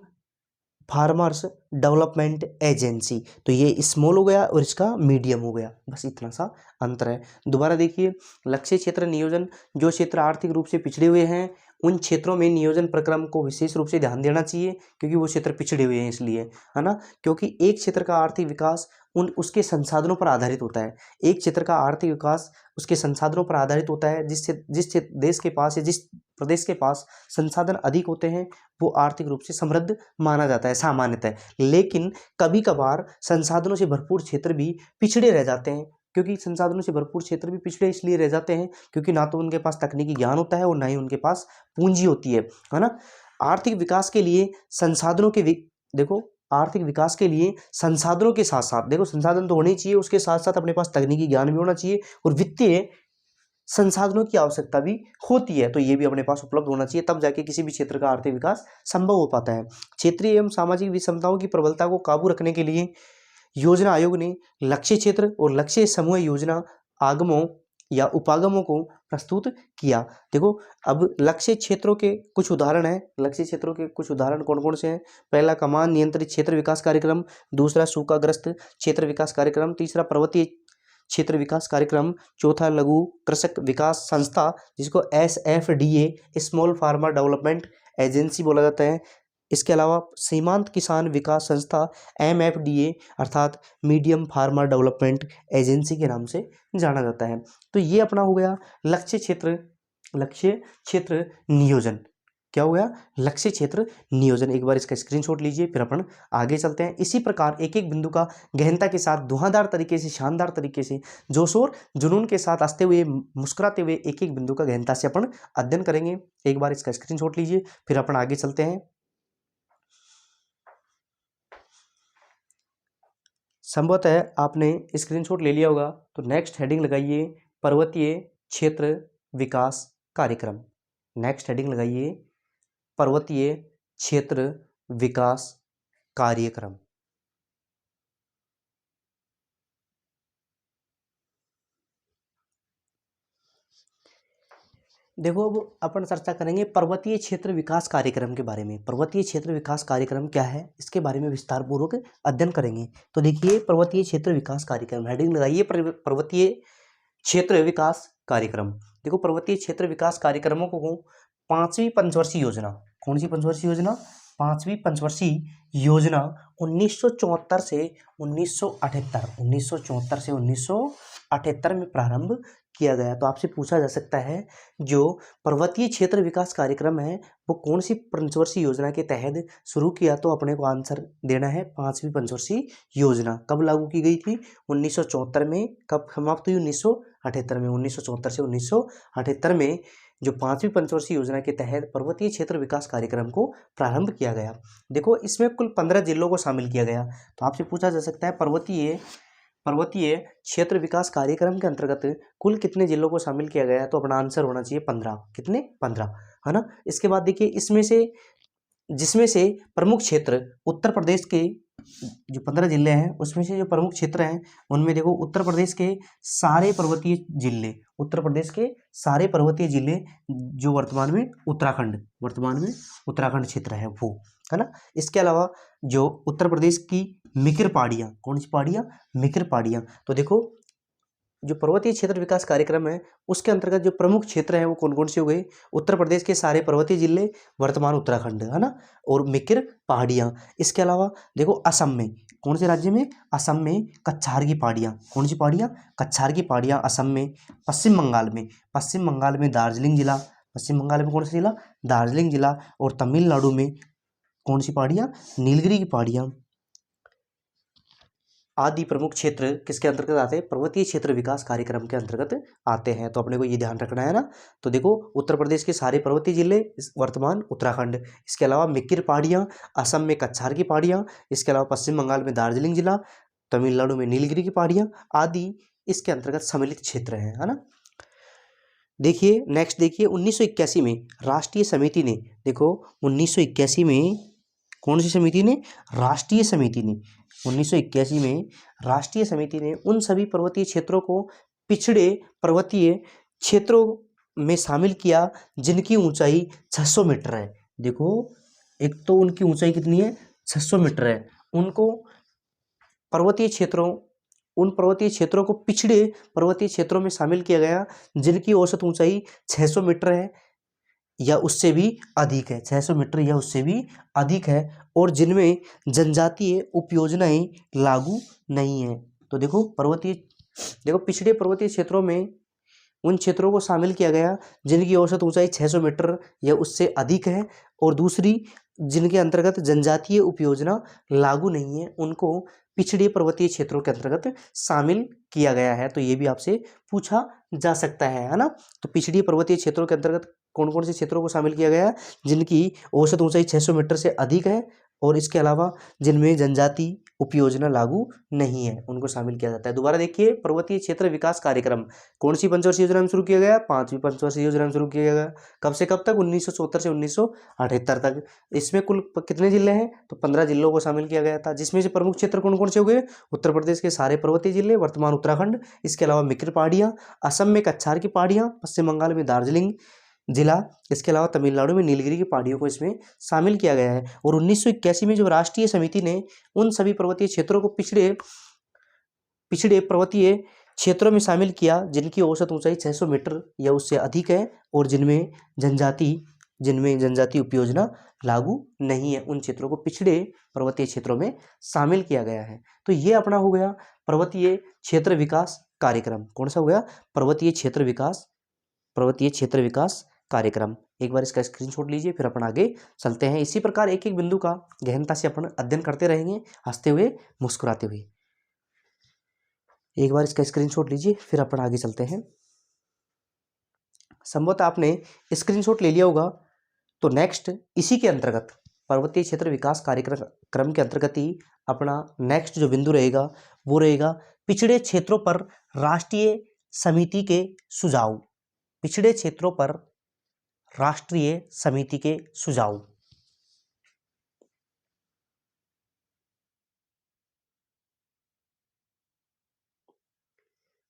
farmers development agency. तो ये स्मॉल हो गया और इसका मीडियम हो गया, बस इतना सा अंतर है। दोबारा देखिए, लक्ष्य क्षेत्र नियोजन, जो क्षेत्र आर्थिक रूप से पिछड़े हुए हैं उन क्षेत्रों में नियोजन प्रक्रम को विशेष रूप से ध्यान देना चाहिए, क्योंकि वो क्षेत्र पिछड़े हुए हैं इसलिए, है ना। क्योंकि एक क्षेत्र का आर्थिक विकास उसके संसाधनों पर आधारित होता है। एक क्षेत्र का आर्थिक विकास उसके संसाधनों पर आधारित होता है। जिस देश के पास या जिस प्रदेश के पास संसाधन अधिक होते हैं वो आर्थिक रूप से समृद्ध माना जाता है सामान्यतः। लेकिन कभी कभार संसाधनों से भरपूर क्षेत्र भी पिछड़े रह जाते हैं, क्योंकि संसाधनों से भरपूर क्षेत्र भी पिछड़े इसलिए रह जाते हैं क्योंकि ना तो उनके पास तकनीकी ज्ञान होता है और ना ही उनके पास पूंजी होती है ना। आर्थिक विकास के लिए देखो आर्थिक विकास के लिए संसाधनों के साथ साथ, देखो संसाधन तो होने ही चाहिए, उसके साथ साथ अपने पास तकनीकी ज्ञान भी होना चाहिए और वित्तीय संसाधनों की आवश्यकता भी होती है। तो ये भी अपने पास उपलब्ध होना चाहिए, तब जाके किसी भी क्षेत्र का आर्थिक विकास संभव हो पाता है। क्षेत्रीय एवं सामाजिक विषमताओं की प्रबलता को काबू रखने के लिए योजना आयोग ने लक्ष्य क्षेत्र और लक्ष्य समूह योजना आगमों या उपागमों को प्रस्तुत किया। देखो अब लक्ष्य क्षेत्रों के कुछ उदाहरण हैं। लक्ष्य क्षेत्रों के कुछ उदाहरण कौन कौन से हैं? पहला कमान नियंत्रित क्षेत्र विकास कार्यक्रम, दूसरा सूखाग्रस्त क्षेत्र विकास कार्यक्रम, तीसरा पर्वतीय क्षेत्र विकास कार्यक्रम, चौथा लघु कृषक विकास संस्था जिसको SFDA small farmer development agency बोला जाता है। इसके अलावा सीमांत किसान विकास संस्था MFDA अर्थात मीडियम फार्मर डेवलपमेंट एजेंसी के नाम से जाना जाता है। तो ये अपना हो गया लक्ष्य क्षेत्र नियोजन। क्या हो गया? लक्ष्य क्षेत्र नियोजन। एक बार इसका स्क्रीनशॉट लीजिए, फिर अपन आगे चलते हैं। इसी प्रकार एक एक बिंदु का गहनता के साथ धुआंधार तरीके से, शानदार तरीके से, जोश और जुनून के साथ हंसते हुए, मुस्कुराते हुए एक एक बिंदु का गहनता से अपन अध्ययन करेंगे। एक बार इसका स्क्रीनशॉट लीजिए, फिर अपन आगे चलते हैं। संभवतः आपने स्क्रीनशॉट ले लिया होगा, तो नेक्स्ट हेडिंग लगाइए पर्वतीय क्षेत्र विकास कार्यक्रम। नेक्स्ट हेडिंग लगाइए पर्वतीय क्षेत्र विकास कार्यक्रम। देखो अब अपन चर्चा करेंगे पर्वतीय क्षेत्र विकास कार्यक्रम के बारे में। पर्वतीय क्षेत्र विकास कार्यक्रम क्या है, इसके बारे में विस्तार पूर्वक अध्ययन करेंगे। तो देखिए पर्वतीय क्षेत्र विकास कार्यक्रम, हेडिंग लगाइए पर्वतीय क्षेत्र विकास कार्यक्रम। देखो पर्वतीय क्षेत्र विकास कार्यक्रमों को पांचवी पंचवर्षीय योजना, कौन सी पंचवर्षीय योजना? पांचवी पंचवर्षीय योजना 1974 से 1978 में प्रारंभ किया गया। तो आपसे पूछा जा सकता है जो पर्वतीय क्षेत्र विकास कार्यक्रम है वो कौन सी पंचवर्षीय योजना के तहत शुरू किया, तो अपने को आंसर देना है पांचवी पंचवर्षीय योजना। कब लागू की गई थी? 1974 में। कब समाप्त हुई? 1978 में। 1974 से 1978 में जो पांचवी पंचवर्षीय योजना के तहत पर्वतीय क्षेत्र विकास कार्यक्रम को प्रारंभ किया गया। देखो इसमें कुल 15 जिलों को शामिल किया गया। तो आपसे पूछा जा सकता है पर्वतीय क्षेत्र विकास कार्यक्रम के अंतर्गत कुल कितने जिलों को शामिल किया गया, तो अपना आंसर होना चाहिए 15। कितने? 15, है ना। इसके बाद देखिए इसमें से जिसमें से प्रमुख क्षेत्र उत्तर प्रदेश के जो 15 जिले हैं उसमें से जो प्रमुख क्षेत्र हैं उनमें देखो उत्तर प्रदेश के सारे पर्वतीय जिले, उत्तर प्रदेश के सारे पर्वतीय जिले जो वर्तमान में उत्तराखंड क्षेत्र है वो, है ना। इसके अलावा जो उत्तर प्रदेश की मिकिर पहाड़ियाँ, कौन सी पहाड़ियाँ, मिकिर पहाड़ियाँ। तो देखो जो पर्वतीय क्षेत्र विकास कार्यक्रम है उसके अंतर्गत जो प्रमुख क्षेत्र हैं वो कौन कौन से हो गए, उत्तर प्रदेश के सारे पर्वतीय जिले वर्तमान उत्तराखंड, है ना, और मिकिर पहाड़ियाँ। इसके अलावा देखो असम में, कौन से राज्य में, असम में कच्छार की पहाड़ियाँ, कौन सी पहाड़ियाँ, कच्छार की पहाड़ियाँ असम में। पश्चिम बंगाल में दार्जिलिंग जिला, पश्चिम बंगाल में कौन सा जिला, दार्जिलिंग जिला। और तमिलनाडु में कौन सी पहाड़ियाँ, नीलगिरी की पहाड़ियाँ आदि प्रमुख क्षेत्र किसके अंतर्गत आते हैं, पर्वतीय क्षेत्र विकास कार्यक्रम के अंतर्गत आते हैं। तो अपने को ये ध्यान रखना है ना। तो देखो उत्तर प्रदेश के सारे पर्वतीय जिले वर्तमान उत्तराखंड, इसके अलावा मिकिर पहाड़ियाँ, असम में कच्छार की पहाड़ियाँ, इसके अलावा पश्चिम बंगाल में दार्जिलिंग जिला, तमिलनाडु में नीलगिरी की पहाड़ियाँ आदि इसके अंतर्गत सम्मिलित क्षेत्र है ना। देखिए नेक्स्ट, देखिए 1981 में राष्ट्रीय समिति ने, देखो 1981 में कौन सी समिति ने, राष्ट्रीय समिति ने, 1981 में राष्ट्रीय समिति ने उन सभी पर्वतीय क्षेत्रों को पिछड़े पर्वतीय क्षेत्रों में शामिल किया जिनकी ऊंचाई 600 मीटर है। देखो एक तो उनकी ऊंचाई कितनी है, 600 मीटर है, उनको पर्वतीय क्षेत्रों, उन पर्वतीय क्षेत्रों को पिछड़े पर्वतीय क्षेत्रों में शामिल किया गया जिनकी औसत ऊंचाई 600 मीटर है या उससे भी अधिक है, 600 मीटर या उससे भी अधिक है, और जिनमें जनजातीय उपयोजनाएं लागू नहीं है। तो देखो पिछड़े पर्वतीय क्षेत्रों में उन क्षेत्रों को शामिल किया गया जिनकी औसत ऊंचाई 600 मीटर या उससे अधिक है, और दूसरी जिनके अंतर्गत जनजातीय उपयोजना लागू नहीं है उनको पिछड़े पर्वतीय क्षेत्रों के अंतर्गत शामिल किया गया है। तो ये भी आपसे पूछा जा सकता है ना। तो पिछड़ी पर्वतीय क्षेत्रों के अंतर्गत कौन कौन से क्षेत्रों को शामिल किया गया, जिनकी औसत ऊंचाई 600 मीटर से अधिक है और इसके अलावा जिनमें जनजाति उपयोजना लागू नहीं है उनको शामिल किया जाता है। दोबारा देखिए, पर्वतीय क्षेत्र विकास कार्यक्रम कौन सी पंचवर्षीय योजना में शुरू किया गया, 5वीं पंचवर्षीय योजना में शुरू किया गया। कब से कब तक, 1974 से 1978 तक। इसमें कुल कितने जिले हैं, तो 15 जिलों को शामिल किया गया था, जिसमें से प्रमुख क्षेत्र कौन कौन से हो गए, उत्तर प्रदेश के सारे पर्वतीय जिले वर्तमान उत्तराखंड, इसके अलावा मिकिर पहाड़ियाँ, असम में कच्छार की पहाड़ियाँ, पश्चिम बंगाल में दार्जिलिंग जिला, इसके अलावा तमिलनाडु में नीलगिरी की पहाड़ियों को इसमें शामिल किया गया है। और 1981 में जो राष्ट्रीय समिति ने उन सभी पर्वतीय क्षेत्रों को पिछड़े पर्वतीय क्षेत्रों में शामिल किया जिनकी औसत ऊंचाई 600 मीटर या उससे अधिक है और जिनमें जनजाति उपयोजना लागू नहीं है, उन क्षेत्रों को पिछड़े पर्वतीय क्षेत्रों में शामिल किया गया है। तो ये अपना हो गया पर्वतीय क्षेत्र विकास कार्यक्रम। कौन सा हो गया, पर्वतीय क्षेत्र विकास कार्यक्रम। एक बार इसका स्क्रीनशॉट लीजिए, फिर अपन आगे चलते हैं। इसी प्रकार एक एक बिंदु का गहनता से अपन अध्ययन करते रहेंगे, हंसते हुए मुस्कुराते हुए। एक बार इसका स्क्रीनशॉट लीजिए, फिर अपन आगे चलते हैं। संभवतः आपने स्क्रीनशॉट ले लिया होगा। तो नेक्स्ट इसी के अंतर्गत पर्वतीय क्षेत्र विकास कार्यक्रम के अंतर्गत ही अपना नेक्स्ट जो बिंदु रहेगा वो रहेगा पिछड़े क्षेत्रों पर राष्ट्रीय समिति के सुझाव। पिछड़े क्षेत्रों पर राष्ट्रीय समिति के सुझाव।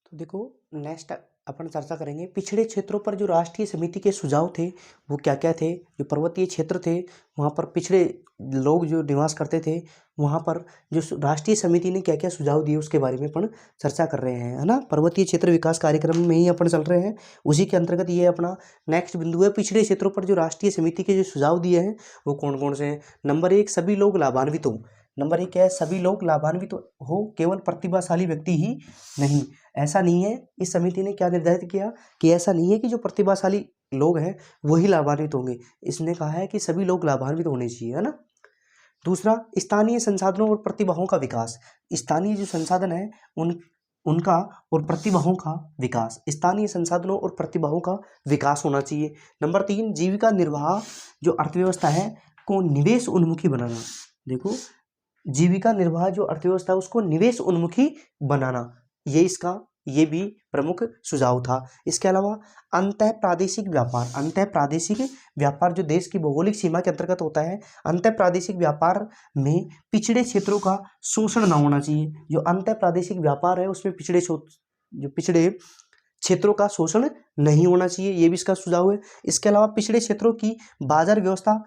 तो देखो नेक्स्ट अपन चर्चा करेंगे पिछड़े क्षेत्रों पर जो राष्ट्रीय समिति के सुझाव थे वो क्या क्या थे। जो पर्वतीय क्षेत्र थे वहाँ पर पिछड़े लोग जो निवास करते थे वहाँ पर जो राष्ट्रीय समिति ने क्या क्या सुझाव दिए उसके बारे में अपन चर्चा कर रहे हैं, है ना। पर्वतीय क्षेत्र विकास कार्यक्रम में ही अपन चल रहे हैं, उसी के अंतर्गत ये अपना नेक्स्ट बिंदु है। पिछड़े क्षेत्रों पर जो राष्ट्रीय समिति के जो सुझाव दिए हैं वो कौन कौन से हैं। नंबर 1, सभी लोग लाभान्वित हों। नंबर 1 क्या है, सभी लोग लाभान्वित हो, केवल प्रतिभाशाली व्यक्ति ही नहीं। ऐसा नहीं है, इस समिति ने क्या निर्धारित किया कि ऐसा नहीं है कि जो प्रतिभाशाली लोग हैं वही लाभान्वित होंगे। इसने कहा है कि सभी लोग लाभान्वित होने चाहिए, है ना। दूसरा, स्थानीय संसाधनों और प्रतिभाओं का विकास। स्थानीय जो संसाधन है उनका और प्रतिभाओं का विकास, स्थानीय संसाधनों और प्रतिभाओं का विकास होना चाहिए। नंबर 3, जीविका निर्वाह जो अर्थव्यवस्था है को निवेश उन्मुखी बनाना। देखो जीविका निर्वाह जो अर्थव्यवस्था है उसको निवेश उन्मुखी बनाना, ये इसका ये भी प्रमुख सुझाव था। इसके अलावा अंतः प्रादेशिक व्यापार जो देश की भौगोलिक सीमा के अंतर्गत होता है, अंतः प्रादेशिक व्यापार में पिछड़े क्षेत्रों का शोषण ना होना चाहिए। जो अंतः प्रादेशिक व्यापार है उसमें पिछड़े क्षेत्रों का शोषण नहीं होना चाहिए, ये भी इसका सुझाव है। इसके अलावा पिछड़े क्षेत्रों की बाजार व्यवस्था,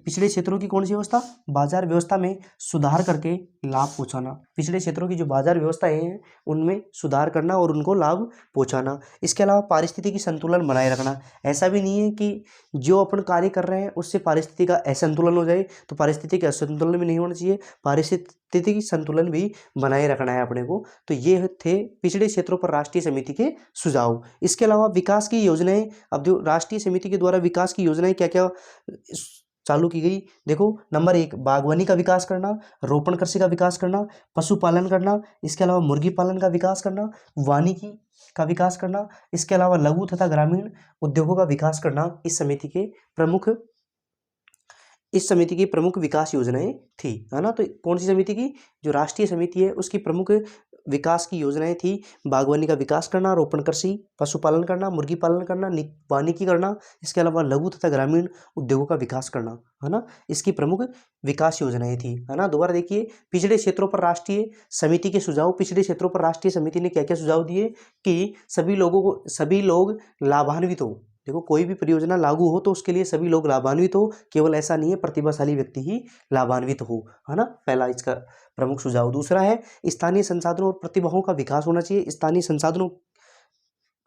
पिछड़े क्षेत्रों की कौन सी व्यवस्था, बाजार व्यवस्था में सुधार करके लाभ पहुंचाना। पिछड़े क्षेत्रों की जो बाजार व्यवस्थाएं हैं उनमें सुधार करना और उनको लाभ पहुंचाना। इसके अलावा पारिस्थितिकी संतुलन बनाए रखना। ऐसा भी नहीं है कि जो अपन कार्य कर रहे हैं उससे पारिस्थितिकी का असंतुलन हो जाए, तो पारिस्थितिकी असंतुलन भी नहीं होना चाहिए, पारिस्थितिकी संतुलन भी बनाए रखना है अपने को। तो ये थे पिछड़े क्षेत्रों पर राष्ट्रीय समिति के सुझाव। इसके अलावा विकास की योजनाएं, अब जो राष्ट्रीय समिति के द्वारा विकास की योजनाएं क्या क्या चालू की गई, देखो नंबर 1 बागवानी का विकास करना, रोपण कृषि का विकास करना, पशुपालन करना, इसके अलावा मुर्गी पालन का विकास करना, वानिकी का विकास करना, इसके अलावा लघु तथा ग्रामीण उद्योगों का विकास करना इस समिति की प्रमुख विकास योजनाएं थी, है ना। तो कौन सी समिति की, जो राष्ट्रीय समिति है उसकी प्रमुख विकास की योजनाएं थी बागवानी का विकास करना, रोपण कृषि, पशुपालन करना, मुर्गी पालन करना, वानिकी करना, इसके अलावा लघु तथा ग्रामीण उद्योगों का विकास करना, है ना। इसकी प्रमुख विकास योजनाएं थी, है ना। दोबारा देखिए, पिछड़े क्षेत्रों पर राष्ट्रीय समिति के सुझाव। पिछड़े क्षेत्रों पर राष्ट्रीय समिति ने क्या क्या सुझाव दिए कि सभी लोग लाभान्वित हो। देखो कोई भी परियोजना लागू हो तो उसके लिए सभी लोग लाभान्वित हो, केवल ऐसा नहीं है प्रतिभाशाली व्यक्ति ही लाभान्वित हो, है ना। पहला इसका प्रमुख सुझाव। दूसरा है स्थानीय संसाधनों और प्रतिभाओं का विकास होना चाहिए। स्थानीय संसाधनों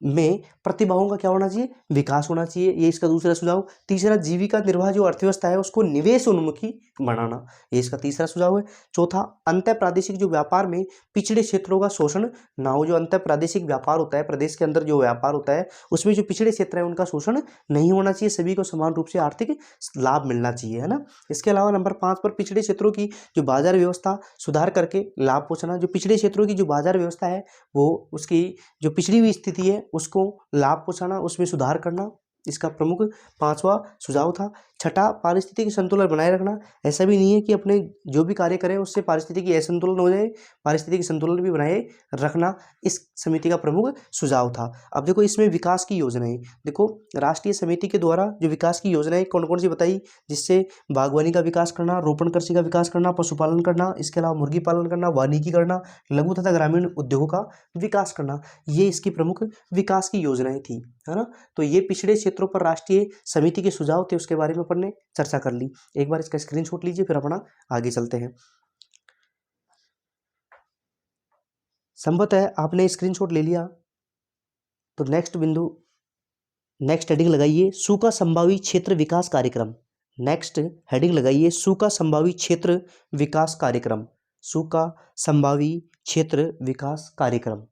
में प्रतिभाओं का क्या होना चाहिए, विकास होना चाहिए, ये इसका दूसरा सुझाव। तीसरा, जीविका निर्वाह जो अर्थव्यवस्था है उसको निवेश उन्मुखी बनाना, ये इसका तीसरा सुझाव है। चौथा, अंतर प्रादेशिक जो व्यापार में पिछड़े क्षेत्रों का शोषण ना हो। जो अंतर प्रादेशिक व्यापार होता है, प्रदेश के अंदर जो व्यापार होता है उसमें जो पिछड़े क्षेत्र है उनका शोषण नहीं होना चाहिए, सभी को समान रूप से आर्थिक लाभ मिलना चाहिए, है ना। इसके अलावा नंबर 5 पर पिछड़े क्षेत्रों की जो बाजार व्यवस्था सुधार करके लाभ पहुंचाना। जो पिछड़े क्षेत्रों की जो बाजार व्यवस्था है वो उसकी जो पिछड़ी हुई स्थिति है उसको लाभ पहुंचाना, उसमें सुधार करना, इसका प्रमुख 5वां सुझाव था। छठा, पारिस्थितिकी संतुलन बनाए रखना। ऐसा भी नहीं है कि अपने जो भी कार्य करें उससे पारिस्थितिकी असंतुलन हो जाए, पारिस्थितिकी संतुलन भी बनाए रखना इस समिति का प्रमुख सुझाव था। अब देखो इसमें विकास की योजनाएं, देखो राष्ट्रीय समिति के द्वारा जो विकास की योजनाएं कौन कौन सी बताई, जिससे बागवानी का विकास करना, रोपण कृषि का विकास करना, पशुपालन करना, इसके अलावा मुर्गी पालन करना, वानिकी करना, लघु तथा ग्रामीण उद्योगों का विकास करना, ये इसकी प्रमुख विकास की योजनाएं थी, है ना। तो ये पिछड़े क्षेत्रों पर राष्ट्रीय समिति के सुझाव थे, उसके बारे में अपन ने चर्चा कर ली। एक बार इसका स्क्रीनशॉट लीजिए, फिर अपना आगे चलते हैं। संभवत है आपने स्क्रीनशॉट ले लिया, तो नेक्स्ट हेडिंग लगाइए सूखा संभावी क्षेत्र विकास कार्यक्रम। नेक्स्ट हेडिंग लगाइए सूखा संभावी क्षेत्र विकास कार्यक्रम, सूखा संभावी क्षेत्र विकास कार्यक्रम।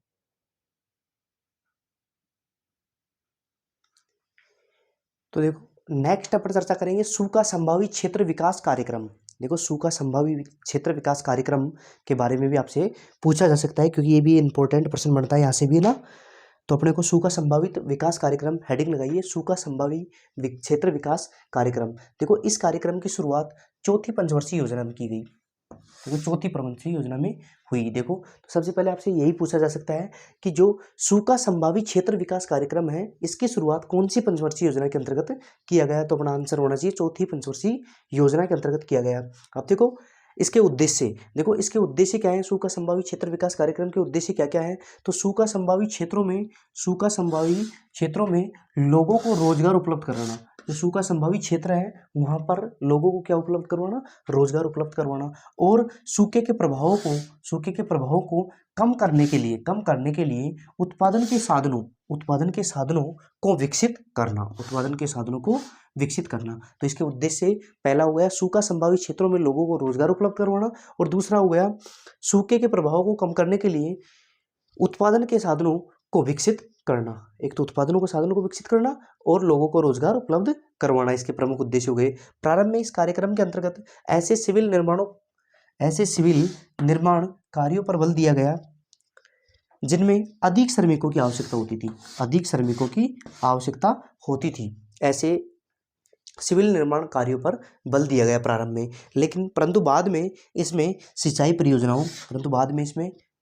तो देखो नेक्स्ट अपन चर्चा करेंगे सूखा संभावी क्षेत्र विकास कार्यक्रम। देखो सूखा संभावी क्षेत्र विकास कार्यक्रम के बारे में भी आपसे पूछा जा सकता है, क्योंकि ये भी इंपॉर्टेंट प्रश्न बनता है यहाँ से भी ना। तो अपने को सूखा संभावित विकास कार्यक्रम, हेडिंग लगाइए सूखा संभावी क्षेत्र विकास कार्यक्रम। देखो इस कार्यक्रम की शुरुआत चौथी पंचवर्षीय योजना में की गई, देखो चौथी पंचवर्षीय योजना में हुई। देखो तो सबसे पहले आपसे यही पूछा जा सकता है कि जो सूखा संभावी क्षेत्र विकास कार्यक्रम है इसकी शुरुआत कौन सी पंचवर्षीय योजना के अंतर्गत किया गया, तो अपना आंसर होना चाहिए चौथी पंचवर्षीय योजना के अंतर्गत किया गया। अब देखो इसके उद्देश्य, देखो इसके उद्देश्य क्या है, सूखा संभावी क्षेत्र विकास कार्यक्रम के उद्देश्य क्या क्या है। तो सूखा संभावी क्षेत्रों में लोगों को रोजगार उपलब्ध कराना। जो सूखा संभावी क्षेत्र है वहां पर लोगों को क्या उपलब्ध करवाना, रोजगार उपलब्ध करवाना। और सूखे के प्रभावों को कम करने के लिए उत्पादन के साधनों को विकसित करना, तो इसके उद्देश्य पहला हो गया सूखा संभावी क्षेत्रों में लोगों को रोजगार उपलब्ध करवाना, और दूसरा हो गया सूखे के प्रभावों को कम करने के लिए उत्पादन के साधनों को विकसित करना। एक तो साधनों को विकसित करना और लोगों को रोजगार उपलब्ध करवाना, इसके प्रमुख उद्देश्य हो गए। प्रारंभ में इस कार्यक्रम के अंतर्गत ऐसे सिविल निर्माण कार्यों पर बल दिया गया जिनमें अधिक श्रमिकों की आवश्यकता होती थी। ऐसे सिविल निर्माण कार्यों पर बल दिया गया प्रारंभ में, परंतु बाद में इसमें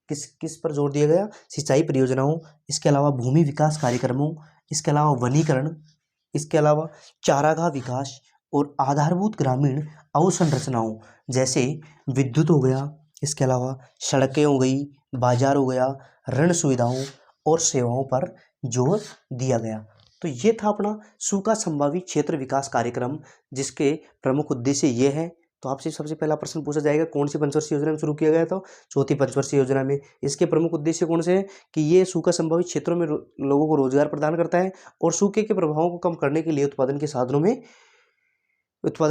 किस किस पर जोर दिया गया? सिंचाई परियोजनाओं, इसके अलावा भूमि विकास कार्यक्रमों, इसके अलावा वनीकरण, इसके अलावा चारागाह विकास और आधारभूत ग्रामीण अवसंरचनाओं जैसे विद्युत हो गया, इसके अलावा सड़कें हो गई, बाजार हो गया, ऋण सुविधाओं और सेवाओं पर जोर दिया गया। तो ये था अपना सूखा संभावित क्षेत्र विकास कार्यक्रम, जिसके प्रमुख उद्देश्य ये है। तो आपसे सबसे पहला प्रश्न पूछा जाएगा, कौन सी पंचवर्षीय योजना में शुरू किया गया था? चौथी पंचवर्षीय योजना में। इसके प्रमुख उद्देश्य कौन से हैं? कि ये सूखा संभावित क्षेत्रों में लोगों को रोजगार प्रदान करता है और सूखे के प्रभावों को कम करने के लिए उत्पादन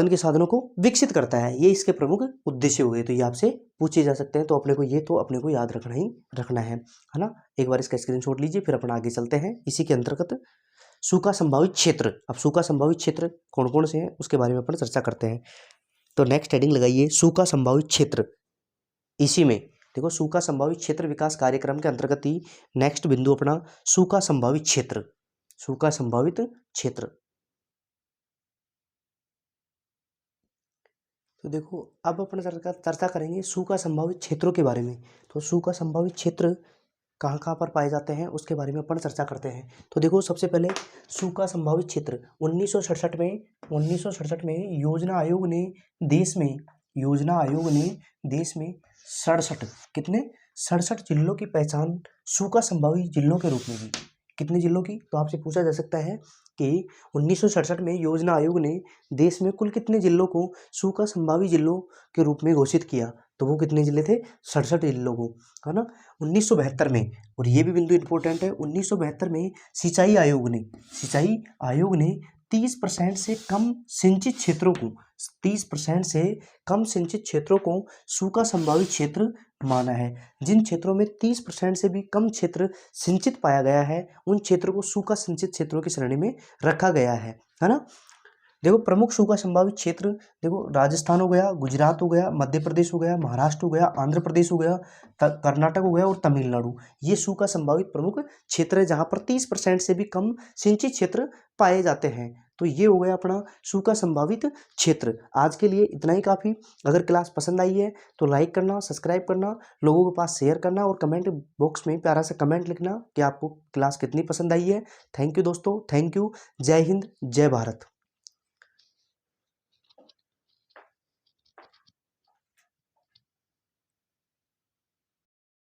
के साधनों को विकसित करता है। ये इसके प्रमुख उद्देश्य हुए। तो ये आपसे पूछे जा सकते हैं, तो अपने को याद रखना है ना। एक बार इसका स्क्रीनशॉट लीजिए, फिर अपन आगे चलते हैं। इसी के अंतर्गत सूखा संभावित क्षेत्र, अब सूखा संभावित क्षेत्र कौन कौन से हैं उसके बारे में अपन चर्चा करते हैं। तो नेक्स्ट हेडिंग लगाइए, सूखा संभावित क्षेत्र। इसी में देखो, सूखा संभावित क्षेत्र विकास कार्यक्रम के अंतर्गत ही नेक्स्ट बिंदु अपना सूखा संभावित क्षेत्र, सूखा संभावित क्षेत्र। तो देखो, अब अपन चर्चा करेंगे सूखा संभावित क्षेत्रों के बारे में। तो सूखा संभावित क्षेत्र कहाँ कहाँ पर पाए जाते हैं उसके बारे में अपन चर्चा करते हैं। तो देखो, सबसे पहले सूखा संभावित क्षेत्र 1967 में योजना आयोग ने देश में 67 जिलों की पहचान सूखा संभावित जिलों के रूप में की। कितने जिलों की? तो आपसे पूछा जा सकता है कि 1967 में योजना आयोग ने देश में कुल कितने जिलों को सूखा संभावित जिलों के रूप में घोषित किया? तो वो कितने जिले थे? 67 जिलों को, है ना। 1972 में, और ये भी बिंदु इंपॉर्टेंट है, 1972 में सिंचाई आयोग ने 30% से कम सिंचित क्षेत्रों को सूखा संभावित क्षेत्र माना है। जिन क्षेत्रों में 30% से भी कम क्षेत्र सिंचित पाया गया है, उन क्षेत्रों को सूखा सिंचित क्षेत्रों की श्रेणी में रखा गया है ना। देखो, प्रमुख सूखा संभावित क्षेत्र देखो, राजस्थान हो गया, गुजरात हो गया, मध्य प्रदेश हो गया, महाराष्ट्र हो गया, आंध्र प्रदेश हो गया, कर्नाटक हो गया और तमिलनाडु। ये सूखा संभावित प्रमुख क्षेत्र है जहां पर 30% से भी कम सिंचित क्षेत्र पाए जाते हैं। तो ये हो गया अपना सूखा संभावित क्षेत्र। आज के लिए इतना ही काफ़ी। अगर क्लास पसंद आई है तो लाइक करना, सब्सक्राइब करना, लोगों के पास शेयर करना और कमेंट बॉक्स में प्यारा सा कमेंट लिखना कि आपको क्लास कितनी पसंद आई है। थैंक यू दोस्तों, थैंक यू। जय हिंद, जय भारत।